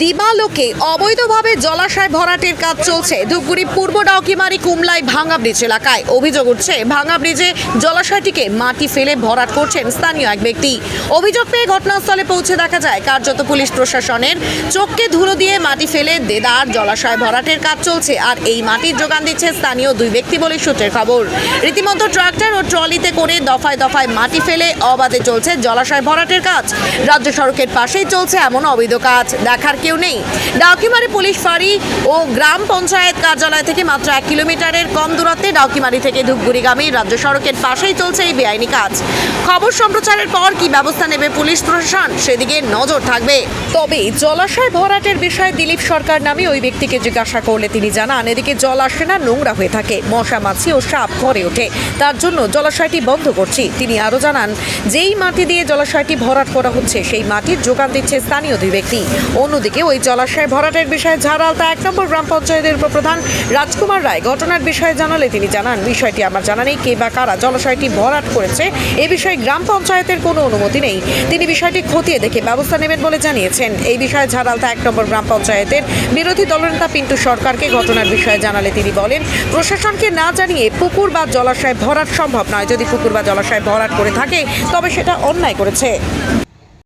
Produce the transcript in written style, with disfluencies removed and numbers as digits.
দিবালোকে অবৈধভাবে জলাশয় ভরাটের কাজ চলছে ধূপগুড়ি পূর্ব ডাউকিমারি কুমলাই ভাঙা ব্রিজ এলাকায়। অভিযোগ উঠছে ভাঙা ব্রিজে জলাশয়টিকে মাটি ফেলে ভরাট করছেন স্থানীয় এক ব্যক্তি। অভিযোগ পেয়ে ঘটনাস্থলে পৌঁছে দেখা যায় কার্যত পুলিশ প্রশাসনের চোখকে ধুলো দিয়ে মাটি ফেলে দেদার জলাশয় ভরাটের কাজ চলছে। আর এই মাটির যোগান দিচ্ছে স্থানীয় দুই ব্যক্তি বলে সূত্রের খবর। রীতিমতো ট্রাক্টর ও ট্রলিতে করে দফায় দফায় মাটি ফেলে অবাধে চলছে জলাশয় ভরাটের কাজ। রাজ্য সড়কের পাশেই চলছে এমন অবৈধ কাজ, দেখার কেউ নেই। ডাউকিমারি পুলিশ ফাঁড়ি ও গ্রাম পঞ্চায়েত কার্যালয় থেকে মাত্র 1 কিলোমিটারের কম দূরত্বে ডাউকিমারি থেকে ধূপগুড়িগামী রাজ্য সড়কের পাশেই চলছে এই বেআইনি কাজ। খবর সম্প্রচারের পর কি ব্যবস্থা নেবে পুলিশ প্রশাসন, সেদিকে নজর থাকবে। তবে জলাশয় ভরাটের বিষয়ে দিলীপ সরকার নামে ওই ব্যক্তিকে জিজ্ঞাসা করলে তিনি জানান, এদিকে জল আসে না, নোংরা হয়ে থাকে, মশা মাছি ও সাপ ঘরে ওঠে, তার জন্য জলাশয়টি বন্ধ করছি। তিনি আরও জানান, যেই মাটি দিয়ে জলাশয়টি ভরাট করা হচ্ছে সেই মাটির যোগান দিচ্ছে স্থানীয় দুই ব্যক্তি। অন্যদিকে ওই জলাশয় ভরাটের বিষয়ে ঝাড়ালতা 1 নম্বর গ্রাম পঞ্চায়েতের উপপ্রধান রাজকুমার রায় ঘটনার বিষয়ে জানালে তিনি জানান, বিষয়টি আমার জানা নেই, কে বা কারা জলাশয়টি ভরাট করেছে এ বিষয়ে গ্রাম পঞ্চায়েতের কোনো অনুমতি নেই। তিনি বিষয়টি খতিয়ে দেখে ব্যবস্থা নেবেন বলে জানিয়েছেন। এই বিষয়ে ঝাড়ালতা 1 নম্বর গ্রাম পঞ্চায়েতের বিরোধী দলনেতা পিন্টু সরকারকে ঘটনার বিষয়ে জানালে তিনি বলেন, প্রশাসনকে না জানিয়ে পুকুর বা জলাশয় ভরাট সম্ভব নয়। যদি পুকুর বা জলাশয় ভরাট করে থাকে তবে সেটা অন্যায় করেছে।